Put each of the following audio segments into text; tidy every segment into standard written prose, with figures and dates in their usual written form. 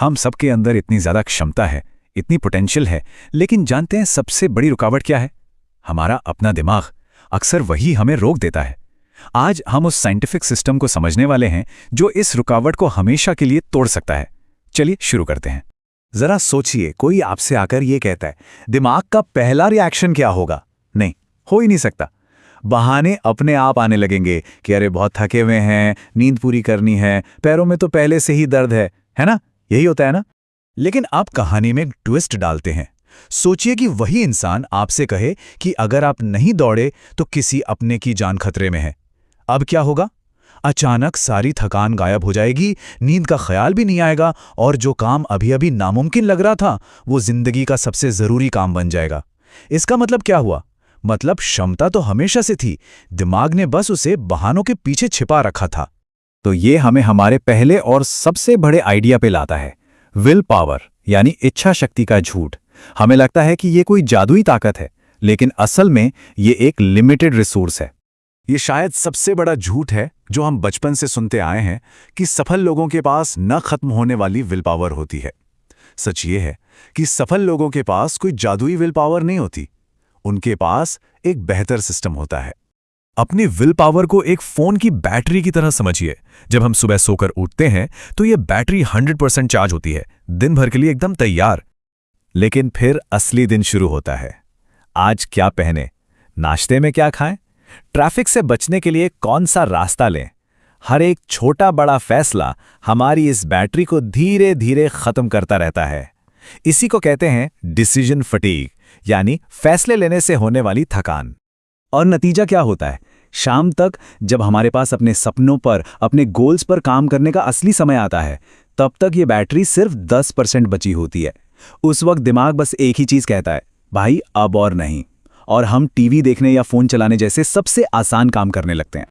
हम सबके अंदर इतनी ज़्यादा क्षमता है, इतनी पोटेंशियल है, लेकिन जानते हैं सबसे बड़ी रुकावट क्या है? हमारा अपना दिमाग। अक्सर वही हमें रोक देता है। आज हम उस साइंटिफिक सिस्टम को समझने वाले हैं जो इस रुकावट को हमेशा के लिए तोड़ सकता है। चलिए शुरू करते हैं। जरा सोचिए, कोई आपसे आकर ये कहता है, दिमाग का पहला रिएक्शन क्या होगा? नहीं, हो ही नहीं सकता। बहाने अपने आप आने लगेंगे कि अरे बहुत थके हुए हैं, नींद पूरी करनी है, पैरों में तो पहले से ही दर्द है ना? यही होता है ना? लेकिन आप कहानी में एक ट्विस्ट डालते हैं। सोचिए कि वही इंसान आपसे कहे कि अगर आप नहीं दौड़े तो किसी अपने की जान खतरे में है। अब क्या होगा? अचानक सारी थकान गायब हो जाएगी, नींद का ख्याल भी नहीं आएगा और जो काम अभी अभी नामुमकिन लग रहा था वो जिंदगी का सबसे जरूरी काम बन जाएगा। इसका मतलब क्या हुआ? मतलब क्षमता तो हमेशा से थी, दिमाग ने बस उसे बहानों के पीछे छिपा रखा था। तो ये हमें हमारे पहले और सबसे बड़े आइडिया पे लाता है, विल पावर यानी इच्छा शक्ति का झूठ। हमें लगता है कि ये कोई जादुई ताकत है, लेकिन असल में ये एक लिमिटेड रिसोर्स है। ये शायद सबसे बड़ा झूठ है जो हम बचपन से सुनते आए हैं कि सफल लोगों के पास न खत्म होने वाली विल पावर होती है। सच ये है कि सफल लोगों के पास कोई जादुई विल पावर नहीं होती, उनके पास एक बेहतर सिस्टम होता है। अपनी विल पावर को एक फोन की बैटरी की तरह समझिए। जब हम सुबह सोकर उठते हैं तो ये बैटरी 100% चार्ज होती है, दिन भर के लिए एकदम तैयार। लेकिन फिर असली दिन शुरू होता है। आज क्या पहने, नाश्ते में क्या खाएं, ट्रैफिक से बचने के लिए कौन सा रास्ता लें, हर एक छोटा बड़ा फैसला हमारी इस बैटरी को धीरे धीरे खत्म करता रहता है। इसी को कहते हैं डिसीजन फटीग, यानी फैसले लेने से होने वाली थकान। और नतीजा क्या होता है? शाम तक जब हमारे पास अपने सपनों पर, अपने गोल्स पर काम करने का असली समय आता है, तब तक ये बैटरी सिर्फ 10% बची होती है। उस वक्त दिमाग बस एक ही चीज कहता है, भाई अब और नहीं, और हम टीवी देखने या फोन चलाने जैसे सबसे आसान काम करने लगते हैं।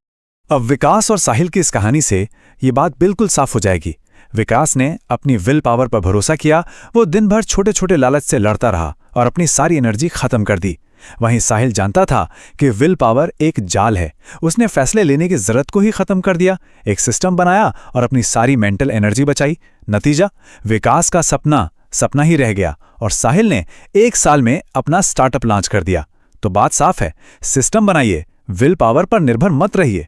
अब विकास और साहिल की इस कहानी से ये बात बिल्कुल साफ हो जाएगी। विकास ने अपनी विल पावर पर भरोसा किया, वो दिन भर छोटे छोटे लालच से लड़ता रहा और अपनी सारी एनर्जी खत्म कर दी। वहीं साहिल जानता था कि विल पावर एक जाल है, उसने फैसले लेने की जरूरत को ही खत्म कर दिया, एक सिस्टम बनाया और अपनी सारी मेंटल एनर्जी बचाई। नतीजा, विकास का सपना ही रह गया और साहिल ने 1 साल में अपना स्टार्टअप लॉन्च कर दिया। तो बात साफ है, सिस्टम बनाइए, विल पावर पर निर्भर मत रहिए।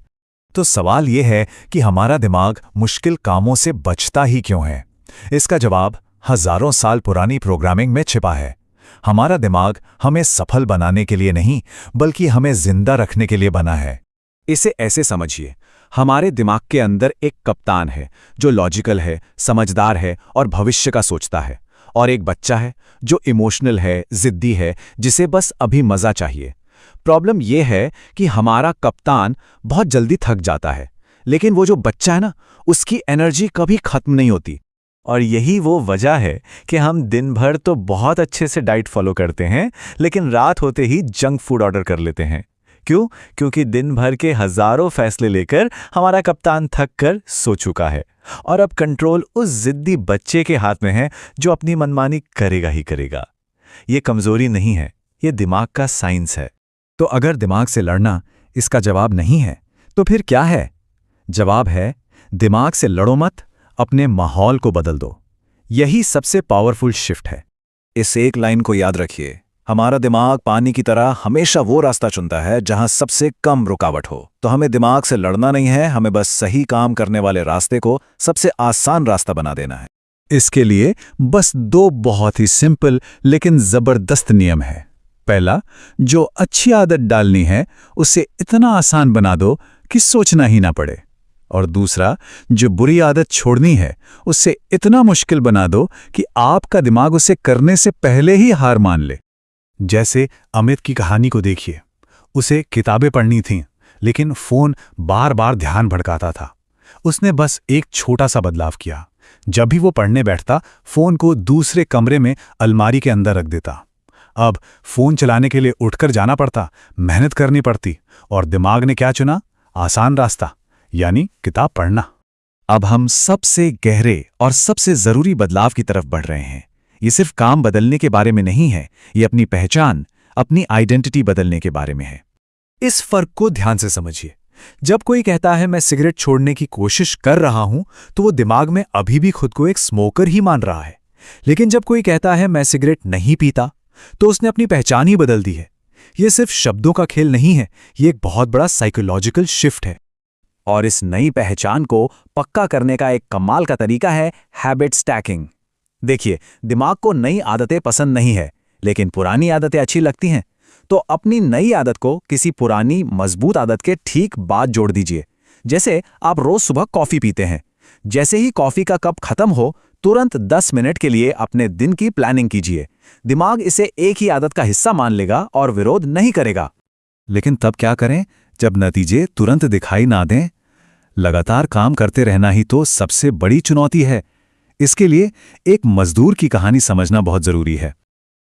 तो सवाल यह है कि हमारा दिमाग मुश्किल कामों से बचता ही क्यों है? इसका जवाब हजारों साल पुरानी प्रोग्रामिंग में छिपा है। हमारा दिमाग हमें सफल बनाने के लिए नहीं, बल्कि हमें जिंदा रखने के लिए बना है। इसे ऐसे समझिए, हमारे दिमाग के अंदर एक कप्तान है जो लॉजिकल है, समझदार है और भविष्य का सोचता है, और एक बच्चा है जो इमोशनल है, जिद्दी है, जिसे बस अभी मजा चाहिए। प्रॉब्लम यह है कि हमारा कप्तान बहुत जल्दी थक जाता है, लेकिन वो जो बच्चा है ना, उसकी एनर्जी कभी खत्म नहीं होती। और यही वो वजह है कि हम दिन भर तो बहुत अच्छे से डाइट फॉलो करते हैं, लेकिन रात होते ही जंक फूड ऑर्डर कर लेते हैं। क्यों? क्योंकि दिन भर के हजारों फैसले लेकर हमारा कप्तान थक कर सो चुका है, और अब कंट्रोल उस जिद्दी बच्चे के हाथ में है जो अपनी मनमानी करेगा ही करेगा। ये कमजोरी नहीं है, ये दिमाग का साइंस है। तो अगर दिमाग से लड़ना इसका जवाब नहीं है, तो फिर क्या है? जवाब है, दिमाग से लड़ो मत, अपने माहौल को बदल दो। यही सबसे पावरफुल शिफ्ट है। इस एक लाइन को याद रखिए, हमारा दिमाग पानी की तरह हमेशा वो रास्ता चुनता है जहां सबसे कम रुकावट हो। तो हमें दिमाग से लड़ना नहीं है, हमें बस सही काम करने वाले रास्ते को सबसे आसान रास्ता बना देना है। इसके लिए बस 2 बहुत ही सिंपल लेकिन जबरदस्त नियम है। पहला, जो अच्छी आदत डालनी है उसे इतना आसान बना दो कि सोचना ही ना पड़े। और दूसरा, जो बुरी आदत छोड़नी है उसे इतना मुश्किल बना दो कि आपका दिमाग उसे करने से पहले ही हार मान ले। जैसे अमित की कहानी को देखिए, उसे किताबें पढ़नी थीं, लेकिन फोन बार बार ध्यान भटकाता था। उसने बस एक छोटा सा बदलाव किया। जब भी वो पढ़ने बैठता, फोन को दूसरे कमरे में अलमारी के अंदर रख देता। अब फोन चलाने के लिए उठकर जाना पड़ता, मेहनत करनी पड़ती, और दिमाग ने क्या चुना? आसान रास्ता, यानी किताब पढ़ना। अब हम सबसे गहरे और सबसे जरूरी बदलाव की तरफ बढ़ रहे हैं। ये सिर्फ काम बदलने के बारे में नहीं है, ये अपनी पहचान, अपनी आइडेंटिटी बदलने के बारे में है। इस फर्क को ध्यान से समझिए। जब कोई कहता है मैं सिगरेट छोड़ने की कोशिश कर रहा हूं, तो वो दिमाग में अभी भी खुद को एक स्मोकर ही मान रहा है। लेकिन जब कोई कहता है मैं सिगरेट नहीं पीता, तो उसने अपनी पहचान ही बदल दी है। ये सिर्फ शब्दों का खेल नहीं है, ये एक बहुत बड़ा साइकोलॉजिकल शिफ्ट है। और इस नई पहचान को पक्का करने का एक कमाल का तरीका है हैबिट स्टैकिंग। देखिए, दिमाग को नई आदतें पसंद नहीं है, लेकिन पुरानी आदतें अच्छी लगती हैं। तो अपनी नई आदत को किसी पुरानी मजबूत आदत के ठीक बाद जोड़ दीजिए। जैसे आप रोज सुबह कॉफी पीते हैं, जैसे ही कॉफी का कप खत्म हो, तुरंत 10 मिनट के लिए अपने दिन की प्लानिंग कीजिए। दिमाग इसे एक ही आदत का हिस्सा मान लेगा और विरोध नहीं करेगा। लेकिन तब क्या करें जब नतीजे तुरंत दिखाई ना दें? लगातार काम करते रहना ही तो सबसे बड़ी चुनौती है। इसके लिए एक मजदूर की कहानी समझना बहुत जरूरी है।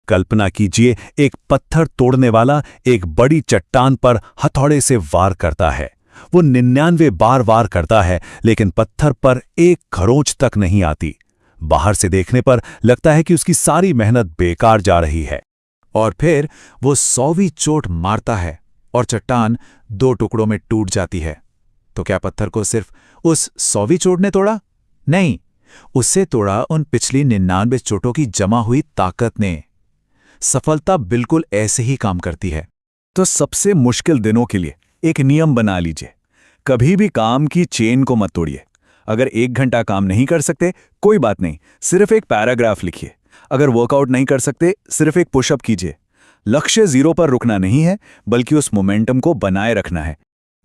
कल्पना कीजिए, एक पत्थर तोड़ने वाला एक बड़ी चट्टान पर हथौड़े से वार करता है। वो 99 बार वार करता है, लेकिन पत्थर पर एक खरोंच तक नहीं आती। बाहर से देखने पर लगता है कि उसकी सारी मेहनत बेकार जा रही है। और फिर वो 100वीं चोट मारता है और चट्टान 2 टुकड़ों में टूट जाती है। तो क्या पत्थर को सिर्फ उस 100वीं चोट ने तोड़ा? नहीं, उससे तोड़ा उन पिछली 99 चोटों की जमा हुई ताकत ने। सफलता बिल्कुल ऐसे ही काम करती है। तो सबसे मुश्किल दिनों के लिए एक नियम बना लीजिए। कभी भी काम की चेन को मत तोड़िए। अगर 1 घंटा काम नहीं कर सकते, कोई बात नहीं, सिर्फ एक पैराग्राफ लिखिए। अगर वर्कआउट नहीं कर सकते, सिर्फ एक पुशअप कीजिए। लक्ष्य 0 पर रुकना नहीं है, बल्कि उस मोमेंटम को बनाए रखना है।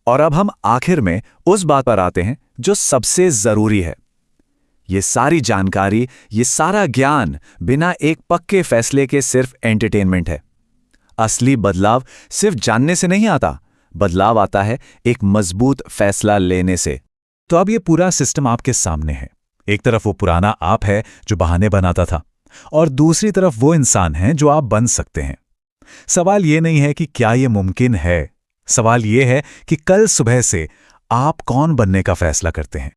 और अब हम आखिर में उस बात पर आते हैं जो सबसे जरूरी है। ये सारी जानकारी, ये सारा ज्ञान बिना एक पक्के फैसले के सिर्फ एंटरटेनमेंट है। असली बदलाव सिर्फ जानने से नहीं आता, बदलाव आता है एक मजबूत फैसला लेने से। तो अब ये पूरा सिस्टम आपके सामने है। एक तरफ वो पुराना आप है जो बहाने बनाता था, और दूसरी तरफ वो इंसान है जो आप बन सकते हैं। सवाल ये नहीं है कि क्या ये मुमकिन है, सवाल ये है कि कल सुबह से आप कौन बनने का फैसला करते हैं।